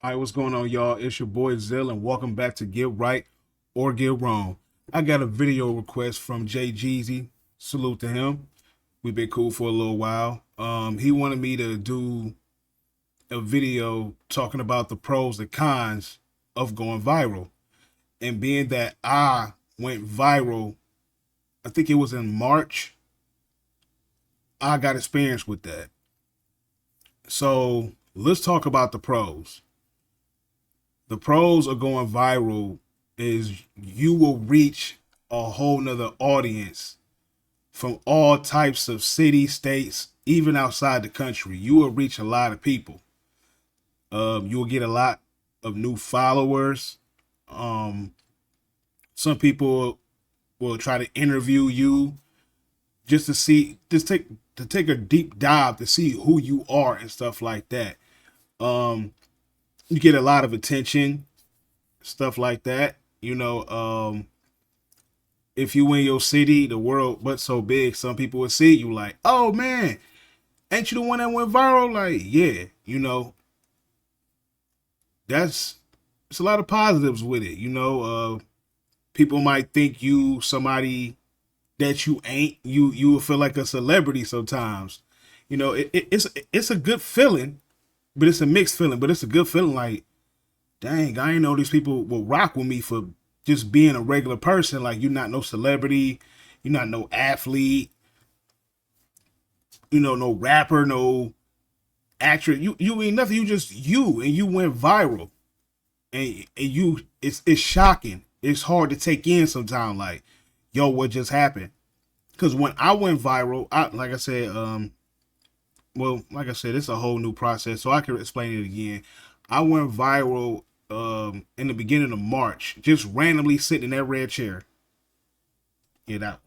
All right, what's going on, y'all? It's your boy Zill, and welcome back to Get Right or Get Wrong. I got a video request from Jay Jeezy. Salute to him. We've been cool for a little while. He wanted me to do a video talking about the pros and cons of going viral. And being that I went viral, I think it was in March, I got experience with that. So let's talk about the pros. The pros of going viral is you will reach a whole nother audience from all types of cities, states, even outside the country. You will reach a lot of people. You will get a lot of new followers. Um, some people will try to interview you just to see, just take a deep dive to see who you are and stuff like that. Um, you get a lot of attention, stuff like that. If you in your city, the world but so big, some people will see you like, oh man, ain't you the one that went viral? Like, yeah, that's it's a lot of positives with it. People might think you somebody that you ain't. You will feel like a celebrity sometimes. It's a good feeling, but it's a mixed feeling. But it's a good feeling. Like, dang, I ain't know these people will rock with me for just being a regular person. Like, you're not no celebrity, you're not no athlete, no rapper, no actor. You ain't nothing. You just you, and you went viral, and you it's shocking. It's hard to take in sometimes. Like, yo, what just happened? Because when I went viral, like I said, like I said, it's a whole new process, so I can explain it again. I went viral in the beginning of March, just randomly sitting in that red chair. Get out.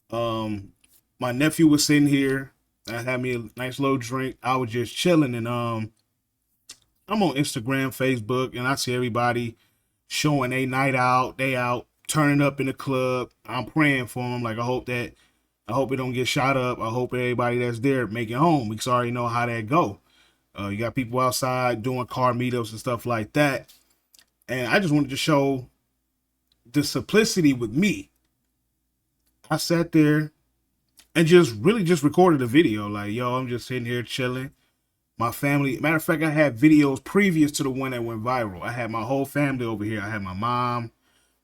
Um, my nephew was sitting here. I had me a nice little drink. I was just chilling, and I'm on Instagram, Facebook, and I see everybody showing a night out. They out turning up in the club. I'm praying for them. Like, I hope it don't get shot up. I hope everybody that's there make it home. We already know how that go. You got people outside doing car meetups and stuff like that. And I just wanted to show the simplicity with me. I sat there and just really just recorded a video. Like, yo, I'm just sitting here chilling. My family, matter of fact, I had videos previous to the one that went viral. I had my whole family over here. I had my mom,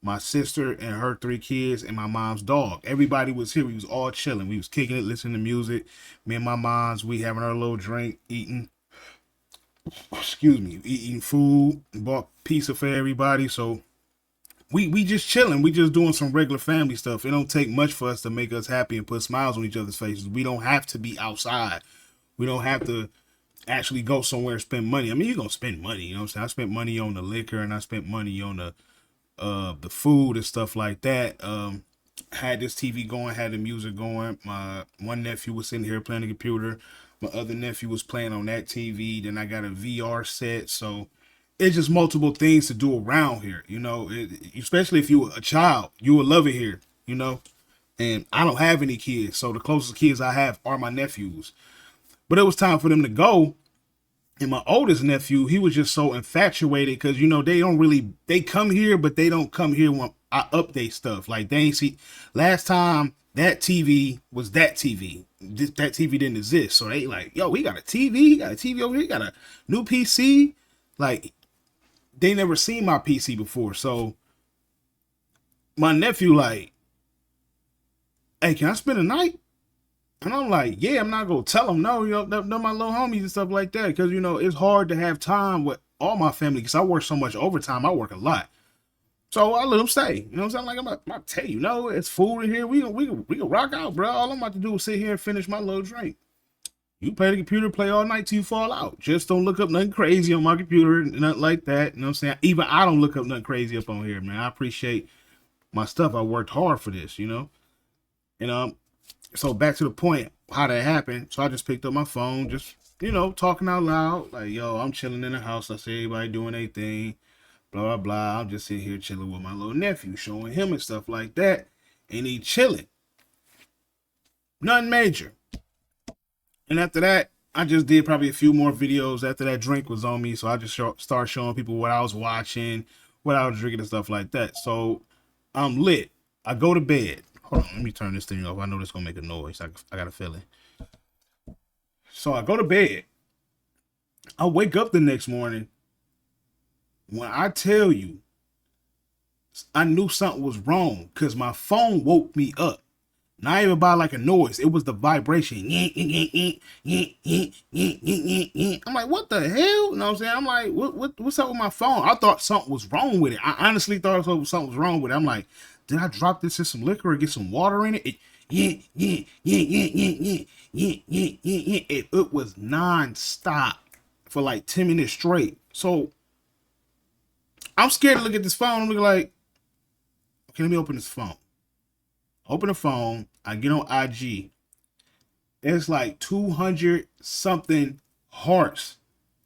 my sister, and her 3 kids, and my mom's dog. Everybody was here. We was all chilling. We was kicking it, listening to music. Me and my moms, we having our little drink, eating. Excuse me, eating food. Bought pizza for everybody. So we just chilling. We just doing some regular family stuff. It don't take much for us to make us happy and put smiles on each other's faces. We don't have to be outside. We don't have to actually go somewhere and spend money. I mean, you're gonna spend money, you know what I'm saying? I spent money on the liquor, and I spent money on the food and stuff like that. Had this TV going, had the music going. My one nephew was sitting here playing the computer. My other nephew was playing on that TV. Then I got a VR set. So it's just multiple things to do around here. Especially if you were a child, you would love it here. And I don't have any kids, so the closest kids I have are my nephews. But it was time for them to go, and my oldest nephew, he was just so infatuated because they come here, but they don't come here when I update stuff. Like, they ain't see last time that TV was that TV. That TV didn't exist, so they like, yo, we got a TV, he got a TV over here, he got a new PC. Like, they never seen my PC before, so my nephew like, hey, can I spend a night? And I'm like, yeah, I'm not gonna tell them no, they're my little homies and stuff like that, because it's hard to have time with all my family because I work so much overtime. I work a lot, so I let them stay. You know what I'm saying? Like, I'm about to tell you, no, it's food in here. We can rock out, bro. All I'm about to do is sit here and finish my little drink. You play the computer, play all night till you fall out. Just don't look up nothing crazy on my computer, nothing like that. You know what I'm saying? Even I don't look up nothing crazy up on here, man. I appreciate my stuff. I worked hard for this. And so back to the point, how that happened. So I just picked up my phone, just talking out loud, like, yo, I'm chilling in the house. I see everybody doing their thing, blah blah blah. I'm just sitting here chilling with my little nephew, showing him and stuff like that, and he chilling, nothing major. And after that, I just did probably a few more videos after that drink was on me. So I just start showing people what I was watching, what I was drinking and stuff like that. So I'm lit. I go to bed. Hold on, let me turn this thing off. I know this gonna make a noise. I got a feeling. So I go to bed. I wake up the next morning. When I tell you, I knew something was wrong because my phone woke me up. Not even by like a noise. It was the vibration. I'm like, what the hell? You know what I'm saying? I'm like, what's up with my phone? I thought something was wrong with it. I honestly thought something was wrong with it. I'm like, did I drop this in some liquor or get some water in it? It was non-stop for like 10 minutes straight. So I'm scared to look at this phone. I'm looking like, okay, let me open this phone. Open the phone. I get on IG. It's like 200 something hearts,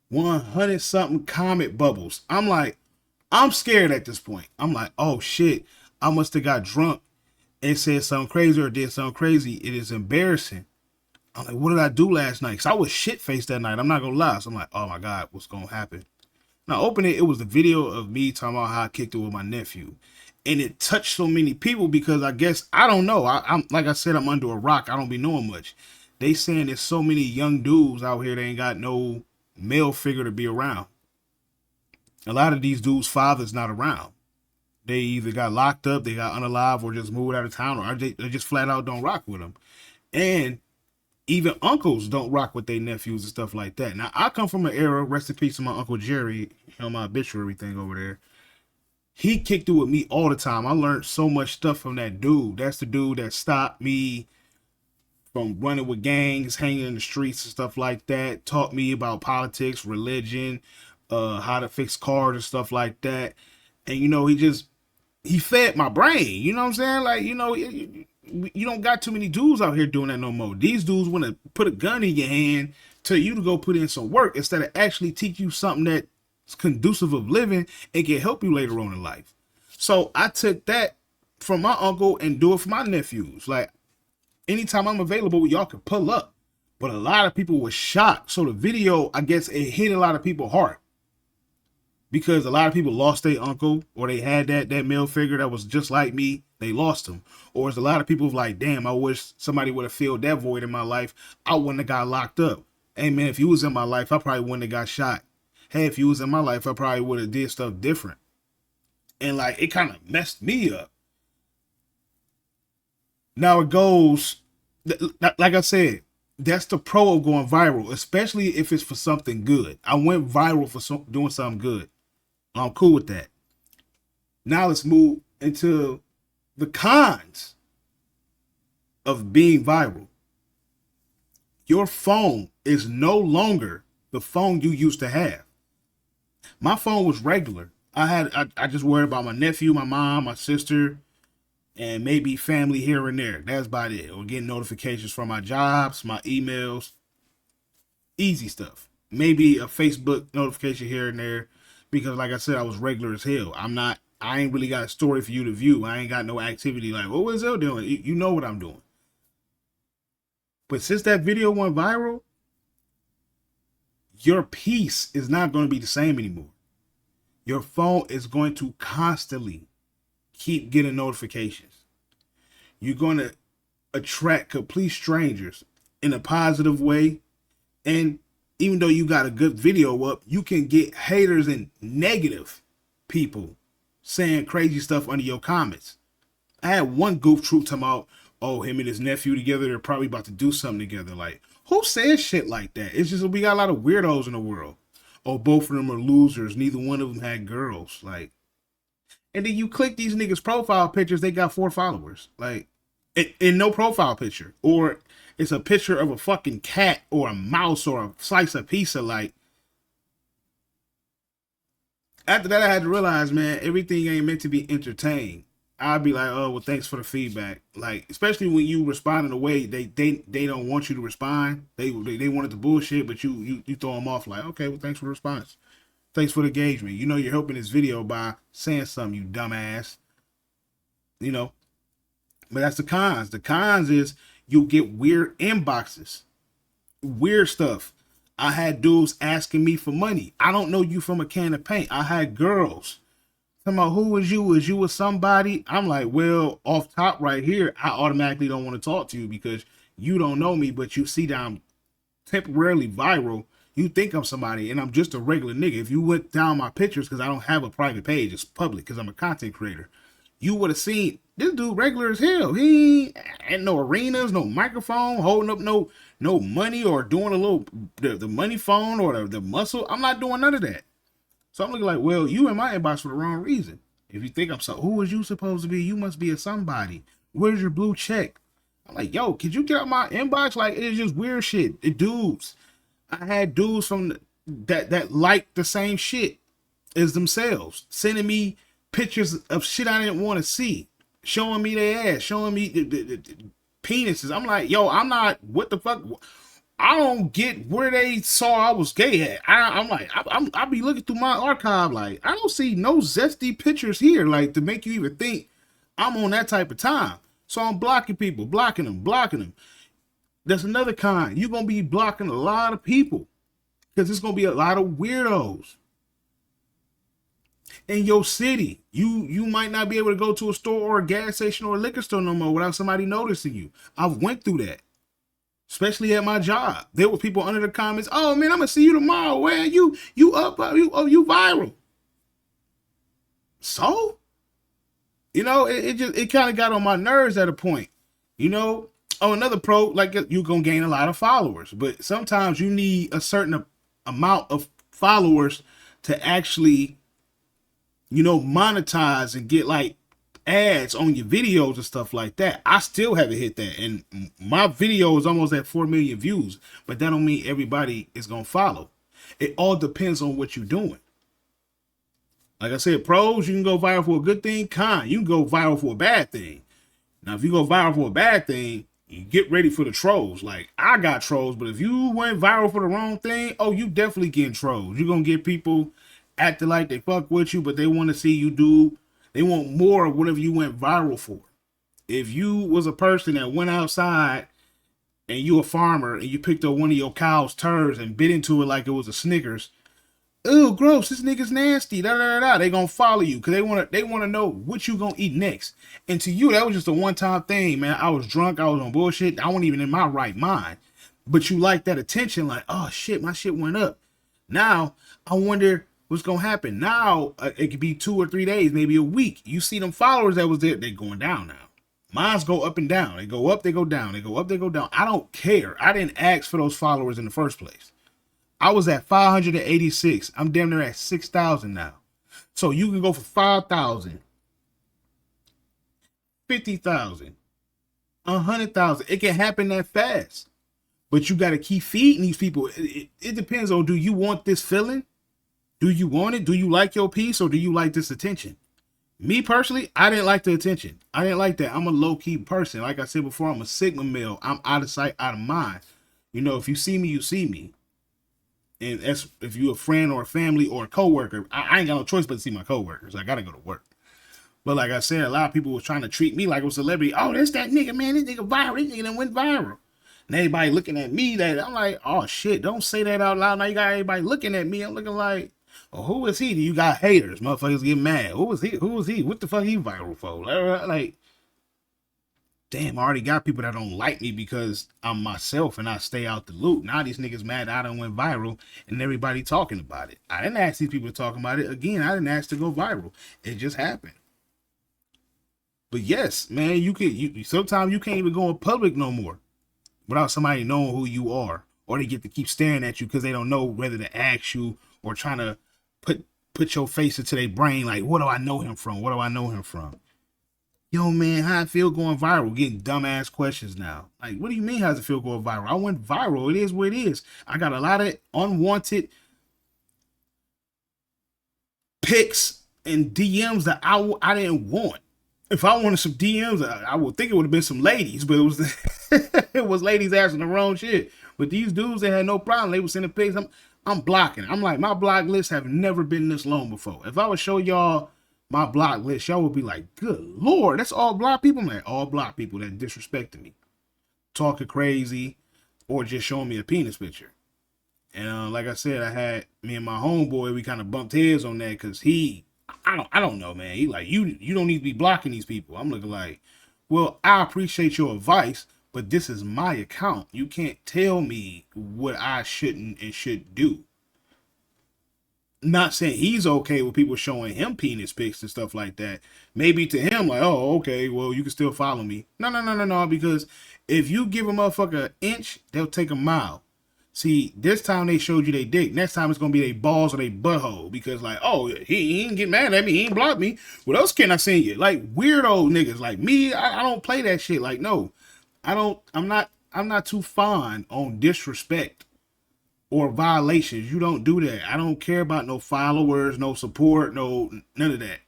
100 something comment bubbles. I'm like, I'm scared at this point. I'm like, oh shit, I must have got drunk and said something crazy or did something crazy. It is embarrassing. I'm like, what did I do last night? Because I was shit faced that night. I'm not going to lie. So I'm like, oh my God, what's going to happen? Now, open it. It was the video of me talking about how I kicked it with my nephew. And it touched so many people because I guess, I don't know. I'm like I said, I'm under a rock. I don't be knowing much. They saying there's so many young dudes out here that ain't got no male figure to be around. A lot of these dudes' fathers not around. They either got locked up, they got unalive, or just moved out of town, or they just flat out don't rock with them. And even uncles don't rock with their nephews and stuff like that. Now, I come from an era, rest in peace to my Uncle Jerry, on my obituary thing over there. He kicked it with me all the time. I learned so much stuff from that dude. That's the dude that stopped me from running with gangs, hanging in the streets and stuff like that. Taught me about politics, religion, how to fix cars and stuff like that. And, you know, he fed my brain. You know what I'm saying? Like, you know, you don't got too many dudes out here doing that no more. These dudes want to put a gun in your hand, tell you to go put in some work instead of actually teach you something that's conducive of living and can help you later on in life. So I took that from my uncle and do it for my nephews. Like, anytime I'm available, y'all can pull up. But a lot of people were shocked. So the video, I guess it hit a lot of people's heart. Because a lot of people lost their uncle, or they had that male figure that was just like me. They lost him. Or it's a lot of people like, damn, I wish somebody would have filled that void in my life. I wouldn't have got locked up. Hey man, if you was in my life, I probably wouldn't have got shot. Hey, if you was in my life, I probably would have did stuff different. And like, it kind of messed me up. Now it goes, like I said, that's the pro of going viral, especially if it's for something good. I went viral for doing something good. I'm cool with that. Now let's move into the cons of being viral. Your phone is no longer the phone you used to have. My phone was regular. I just worried about my nephew, my mom, my sister, and maybe family here and there. That's about it. Or getting notifications from my jobs, my emails, easy stuff. Maybe a Facebook notification here and there. Because like I said, I was regular as hell. I ain't really got a story for you to view. I ain't got no activity like, what was Zell doing? You know what I'm doing. But since that video went viral, your peace is not going to be the same anymore. Your phone is going to constantly keep getting notifications. You're going to attract complete strangers in a positive way. And even though you got a good video up, you can get haters and negative people saying crazy stuff under your comments. I had one goof troop talking about, oh, him and his nephew together, they're probably about to do something together. Like, who says shit like that? It's just we got a lot of weirdos in the world. Oh, both of them are losers. Neither one of them had girls. Like, and then you click these niggas' profile pictures, they got 4 followers. Like, in no profile picture. Or it's a picture of a fucking cat or a mouse or a slice of pizza. Like, after that, I had to realize, man, everything ain't meant to be entertained. I'd be like, oh, well, thanks for the feedback. Like, especially when you respond in a way they don't want you to respond. They wanted the bullshit, but you throw them off like, okay, well, thanks for the response. Thanks for the engagement. You know you're helping this video by saying something, you dumbass. You know, but that's the cons. The cons is you'll get weird inboxes, weird stuff. I had dudes asking me for money. I don't know you from a can of paint. I had girls talking about, who is you? Is you with somebody? I'm like, well, off top right here, I automatically don't want to talk to you because you don't know me, but you see that I'm temporarily viral. You think I'm somebody, and I'm just a regular nigga. If you went down my pictures, because I don't have a private page, it's public because I'm a content creator, you would have seen this dude regular as hell. He ain't no arenas, no microphone, holding up no money or doing a little the money phone or the muscle. I'm not doing none of that. So I'm looking like, well, you in my inbox for the wrong reason. If you think I'm so, who is you supposed to be? You must be a somebody. Where's your blue check? I'm like, yo, could you get out my inbox? Like, it's just weird shit. It dudes. I had dudes from that like the same shit as themselves, sending me pictures of shit I didn't want to see, showing me their ass, showing me the penises. I'm like, yo, I'm not, what the fuck? I don't get where they saw I was gay at. I'm like, I be looking through my archive, like, I don't see no zesty pictures here, like, to make you even think I'm on that type of time. So I'm blocking people, blocking them. That's another kind. You're going to be blocking a lot of people because there's going to be a lot of weirdos in your city. You might not be able to go to a store or a gas station or a liquor store no more without somebody noticing you. I've went through that, especially at my job. There were people under the comments, oh man, I'm going to see you tomorrow. Man, you up, you viral. So, you know, it kind of got on my nerves at a point, you know. Oh, another pro, like, you're going to gain a lot of followers, but sometimes you need a certain amount of followers to actually, you know, monetize and get like ads on your videos and stuff like that. I still haven't hit that. And my video is almost at 4 million views, but that don't mean everybody is going to follow. It all depends on what you're doing. Like I said, pros, you can go viral for a good thing. Con, you can go viral for a bad thing. Now, if you go viral for a bad thing, you get ready for the trolls. Like, I got trolls, but if you went viral for the wrong thing, oh, you definitely getting trolls. You're going to get people acting like they fuck with you, but they want to see you do, they want more of whatever you went viral for. If you was a person that went outside and you a farmer and you picked up one of your cow's turds and bit into it like it was a Snickers, oh, gross, this nigga's nasty, they gonna follow you because they want to know what you gonna eat next. And to you, that was just a one-time thing, man. I was drunk, I was on bullshit, I wasn't even in my right mind, but you like that attention, like, oh shit, my shit went up. Now I wonder what's gonna happen. Now it could be 2 or 3 days, maybe a week. You see them followers that was there, they going down now. Mines go up and down. They go up, they go down. They go up, they go down. I don't care. I didn't ask for those followers in the first place. I was at 586. I'm damn near at 6,000 now. So you can go for 5,000, 50,000, 100,000. It can happen that fast. But you got to keep feeding these people. It depends on, do you want this feeling? Do you want it? Do you like your piece, or do you like this attention? Me personally, I didn't like the attention. I didn't like that. I'm a low-key person. Like I said before, I'm a Sigma male. I'm out of sight, out of mind. You know, if you see me, you see me. And that's if you a friend or a family or a coworker. I ain't got no choice but to see my coworkers. I gotta go to work. But like I said, a lot of people was trying to treat me like I was a celebrity. Oh, that's that nigga, man. This nigga viral. This nigga done went viral. And everybody looking at me, that I'm like, oh shit, don't say that out loud. Now you got everybody looking at me. I'm looking like, oh, who is he? You got haters. Motherfuckers get mad. Who was he? Who was he? What the fuck he viral for? Like, damn, I already got people that don't like me because I'm myself and I stay out the loop. Now these niggas mad I done went viral and everybody talking about it. I didn't ask these people to talk about it. Again, I didn't ask to go viral. It just happened. But yes, man, you sometimes you can't even go in public no more without somebody knowing who you are. Or they get to keep staring at you because they don't know whether to ask you or trying to put your face into their brain like, what do I know him from? What do I know him from? Yo, man, how I feel going viral? Getting dumbass questions now. Like, what do you mean, how does it feel going viral? I went viral. It is what it is. I got a lot of unwanted pics and DMs that I didn't want. If I wanted some DMs, I would think it would have been some ladies, but it was it was ladies asking the wrong shit. But these dudes, they had no problem. They were sending pics. I'm blocking. I'm like, my block list have never been this long before. If I would show y'all my block list, y'all would be like, good Lord, that's all block people? Man, all block people that disrespected me, talking crazy, or just showing me a penis picture. And like I said, I had me and my homeboy, we kind of bumped heads on that because I don't know, man. He like, you don't need to be blocking these people. I'm looking like, well, I appreciate your advice, but this is my account. You can't tell me what I shouldn't and should do. Not saying he's okay with people showing him penis pics and stuff like that. Maybe to him, like, oh, okay, well, you can still follow me. No, because if you give a motherfucker an inch, they'll take a mile. See, this time they showed you they dick. Next time it's gonna be they balls or they butthole because, like, oh, he ain't get mad at me, he ain't blocked me. What else can I send you? Like weirdo niggas like me, I don't play that shit. Like, no, I don't. I'm not too fond on disrespect or violations. You don't do that. I don't care about no followers, no support, no none of that.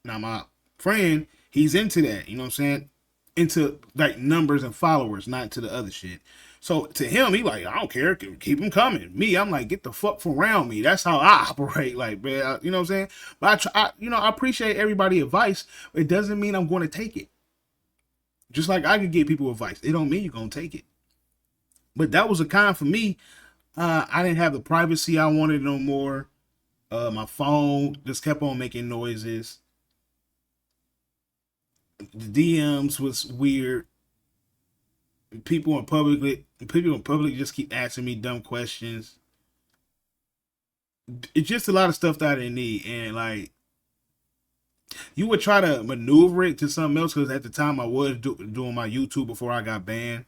Now my friend, he's into that. You know what I'm saying? Into like numbers and followers, not into the other shit. So to him, he like, I don't care, keep them coming. Me, I'm like, get the fuck from around me. That's how I operate. Like, man, you know what I'm saying? But I appreciate everybody's advice. It doesn't mean I'm going to take it. Just like I can give people advice, it don't mean you're gonna take it. But that was a con for me. I didn't have the privacy I wanted no more. My phone just kept on making noises. The DMs was weird. People in public just keep asking me dumb questions. It's just a lot of stuff that I didn't need, and like you would try to maneuver it to something else because at the time I was doing my YouTube before I got banned,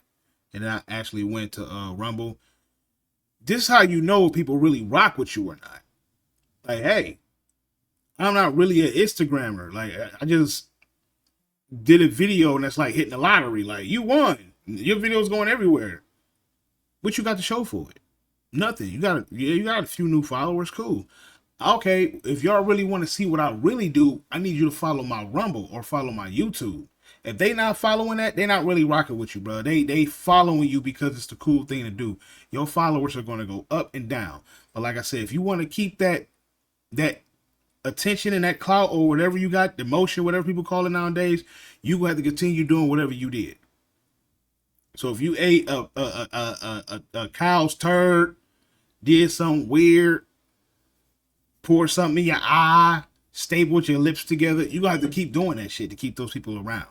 and then I actually went to Rumble. This is how you know if people really rock with you or not. Like, hey, I'm not really an Instagrammer. Like, I just did a video and that's like hitting the lottery. Like, you won. Your video's going everywhere. What you got to show for it? Nothing. You got a few new followers. Cool. Okay, if y'all really want to see what I really do, I need you to follow my Rumble or follow my YouTube. If they not following that, they're not really rocking with you, bro. They following you because it's the cool thing to do. Your followers are going to go up and down. But like I said, if you want to keep that attention and that clout or whatever you got, the motion, whatever people call it nowadays, you gonna have to continue doing whatever you did. So if you ate a cow's turd, did something weird, pour something in your eye, stapled your lips together, you gonna have to keep doing that shit to keep those people around.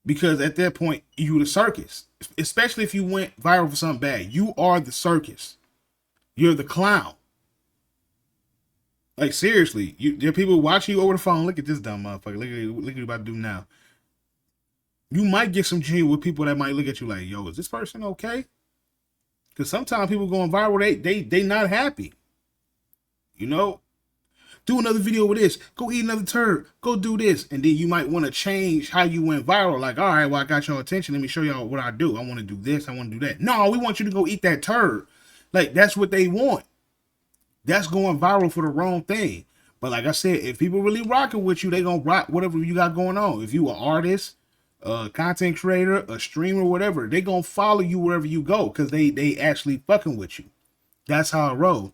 Because at that point, you the circus. Especially if you went viral for something bad. You are the circus. You're the clown. Like, seriously. There are people watching you over the phone. Look at this dumb motherfucker. Look at what you're about to do now. You might get some genuine people that might look at you like, yo, is this person okay? Because sometimes people going viral, they not happy. You know? Do another video with this. Go eat another turd. Go do this. And then you might want to change how you went viral. Like, all right, well, I got your attention. Let me show y'all what I do. I want to do this. I want to do that. No, we want you to go eat that turd. Like, that's what they want. That's going viral for the wrong thing. But like I said, if people really rocking with you, they going to rock whatever you got going on. If you an artist, a content creator, a streamer, whatever, they going to follow you wherever you go because they actually fucking with you. That's how I roll.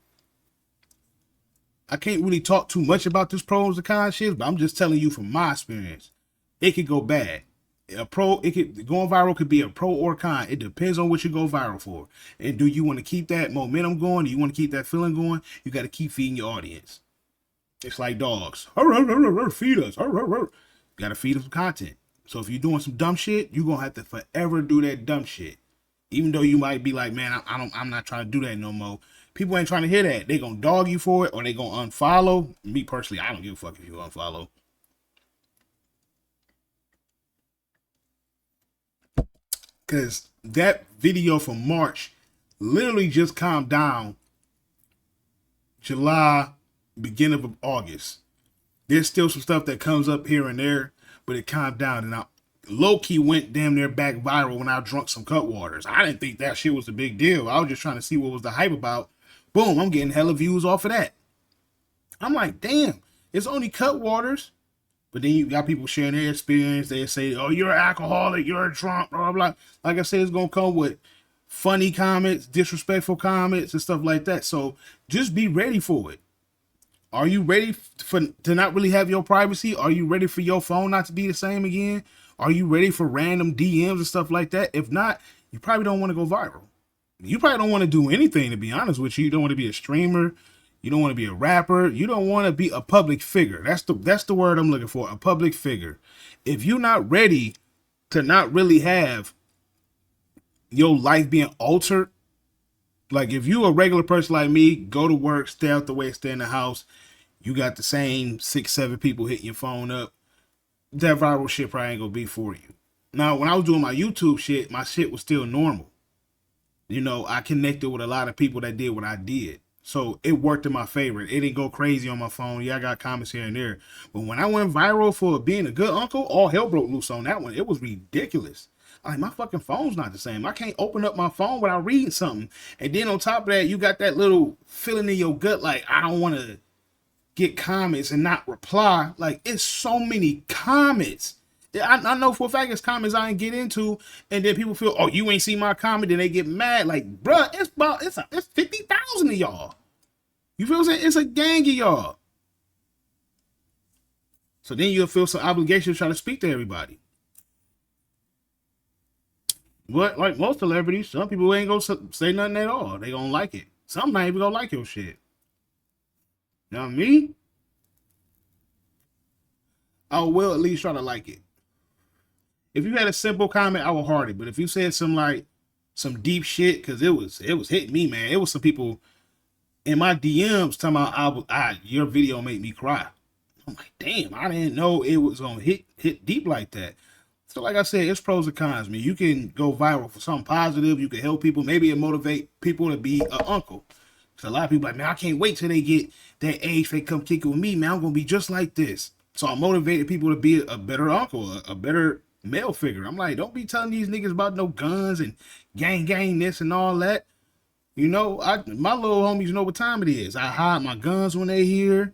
I can't really talk too much about this pros and cons shit, but I'm just telling you from my experience, it could go bad. Going viral could be a pro or con. It depends on what you go viral for. And do you want to keep that momentum going? Do you want to keep that feeling going? You got to keep feeding your audience. It's like dogs. Feed us. You got to feed them some content. So if you're doing some dumb shit, you're going to have to forever do that dumb shit. Even though you might be like, man, I'm not trying to do that no more. People ain't trying to hear that. They gonna dog you for it or they gonna unfollow. Me personally, I don't give a fuck if you unfollow. Because that video from March literally just calmed down July, beginning of August. There's still some stuff that comes up here and there, but it calmed down. And I low-key went damn near back viral when I drunk some Cutwaters. I didn't think that shit was a big deal. I was just trying to see what was the hype about. Boom, I'm getting hella views off of that. I'm like, damn, it's only Cutwaters. But then you got people sharing their experience. They say, oh, you're an alcoholic, you're a drunk, blah, blah, blah. Like I said, it's going to come with funny comments, disrespectful comments, and stuff like that. So just be ready for it. Are you ready to not really have your privacy? Are you ready for your phone not to be the same again? Are you ready for random DMs and stuff like that? If not, you probably don't want to go viral. You probably don't want to do anything, to be honest with you. You don't want to be a streamer. You don't want to be a rapper. You don't want to be a public figure. That's the word I'm looking for, a public figure. If you're not ready to not really have your life being altered, like if you a regular person like me, go to work, stay out the way, stay in the house, you got the same 6, 7 people hitting your phone up, that viral shit probably ain't gonna be for you. Now, when I was doing my YouTube shit, my shit was still normal. You know, I connected with a lot of people that did what I did. So it worked in my favor. It didn't go crazy on my phone. Yeah, I got comments here and there. But when I went viral for being a good uncle, all hell broke loose on that one. It was ridiculous. Like, my fucking phone's not the same. I can't open up my phone without reading something. And then on top of that, you got that little feeling in your gut like, I don't want to get comments and not reply. Like, it's so many comments. I know for a fact it's comments I ain't get into, and then people feel, oh, you ain't see my comment, then they get mad. Like, bruh, it's 50,000 of y'all. You feel what I'm saying? It's a gang of y'all. So then you'll feel some obligation to try to speak to everybody. But like most celebrities, some people ain't gonna say nothing at all. They gonna like it. Some not even gonna like your shit. Now me, I will at least try to like it. If you had a simple comment, I will heart it. But if you said some deep shit, because it was hitting me, man. It was some people in my DMs talking about your video made me cry. I'm like, damn, I didn't know it was gonna hit deep like that. So like I said, it's pros and cons, man. You can go viral for something positive. You can help people. Maybe it motivate people to be an uncle. So a lot of people like, man, I can't wait till they get that age. They come kick it with me, man. I'm gonna be just like this. So I motivated people to be a better uncle, a better male figure. I'm like, don't be telling these niggas about no guns and gang this and all that. You know, my little homies know what time it is. I hide my guns when they here.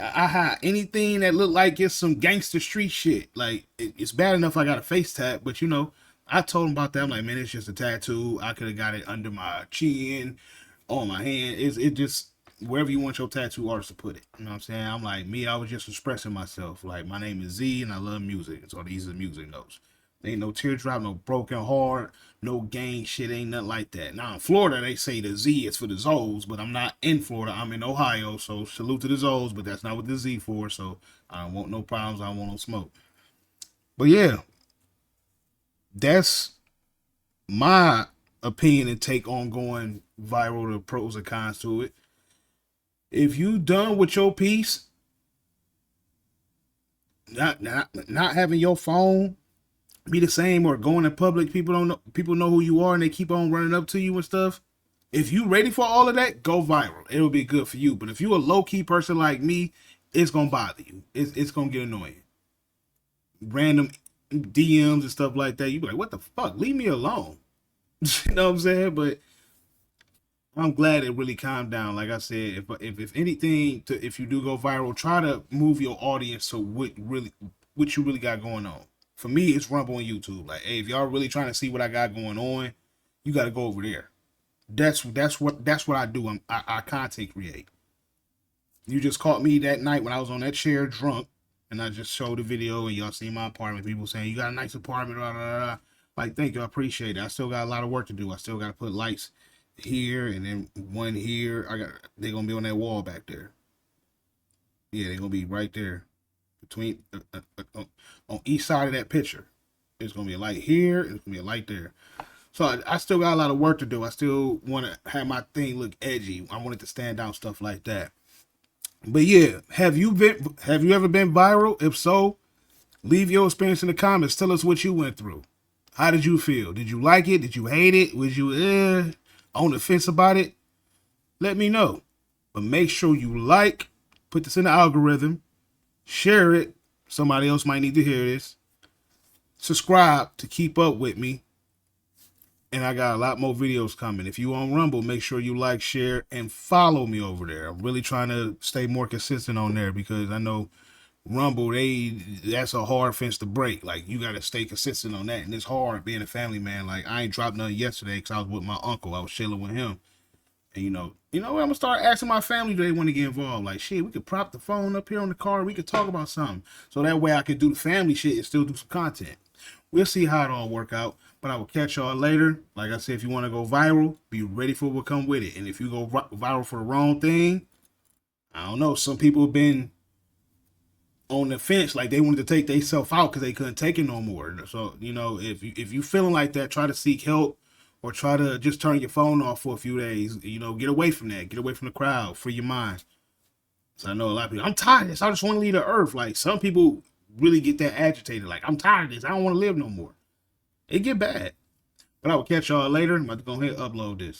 I hide anything that look like it's some gangster street shit. Like, it's bad enough I got a face tat, but you know, I told them about that. I'm like, man, it's just a tattoo. I could have got it under my chin, on my hand. It just wherever you want your tattoo artist to put it. You know what I'm saying? I'm like, me, I was just expressing myself. Like, my name is Z and I love music. So these are music notes. Ain't no teardrop, no broken heart, no gang shit, ain't nothing like that. Now in Florida, they say the Z is for the Zoes, but I'm not in Florida. I'm in Ohio, so salute to the Zoes, but that's not what the Z for. So I don't want no problems. I don't want no smoke. But yeah, that's my opinion and take on going viral, the pros and cons to it. If you done with your piece, not having your phone be the same or going in public, people know who you are and they keep on running up to you and stuff. If you ready for all of that, go viral. It'll be good for you. But if you a low-key person like me, it's gonna bother you. It's gonna get annoying. Random DMs and stuff like that. You be like, what the fuck? Leave me alone. You know what I'm saying? But I'm glad it really calmed down. Like I said, if anything, if you do go viral, try to move your audience to what you really got going on. For me, it's Rumble and YouTube. Like, hey, if y'all really trying to see what I got going on, you got to go over there. That's what I do. I content create. You just caught me that night when I was on that chair drunk, and I just showed the video, and y'all see my apartment. People saying you got a nice apartment. Blah, blah, blah. Like, thank you, I appreciate it. I still got a lot of work to do. I still got to put lights here and then one here. They're gonna be on that wall back there. Yeah, they're gonna be right there. Between on each side of that picture, there's gonna be a light here, and there's gonna be a light there. So I still got a lot of work to do. I still want to have my thing look edgy. I want it to stand out, stuff like that. But yeah, have you ever been viral? If so, leave your experience in the comments. Tell us what you went through. How did you feel? Did you like it? Did you hate it? Was you on the fence about it? Let me know. But make sure you put this in the algorithm. Share it. Somebody else might need to hear this. Subscribe to keep up with me. And I got a lot more videos coming. If you on Rumble, make sure you like, share, and follow me over there. I'm really trying to stay more consistent on there because I know Rumble, that's a hard fence to break. Like, you got to stay consistent on that. And it's hard being a family man. Like, I ain't dropped nothing yesterday because I was with my uncle. I was chilling with him. And you know what? I'm going to start asking my family, do they want to get involved? Like, shit, we could prop the phone up here on the car. We could talk about something. So that way I could do the family shit and still do some content. We'll see how it all work out. But I will catch y'all later. Like I said, if you want to go viral, be ready for what come with it. And if you go viral for the wrong thing, I don't know. Some people have been on the fence, like they wanted to take themselves out because they couldn't take it no more. So if you feeling like that, try to seek help or try to just turn your phone off for a few days. Get away from that. Get away from the crowd. Free your mind. So I know a lot of people. I'm tired of this. I just want to leave the earth. Like some people really get that agitated. Like I'm tired of this. I don't want to live no more. It get bad. But I will catch y'all later. I'm about to go ahead and upload this.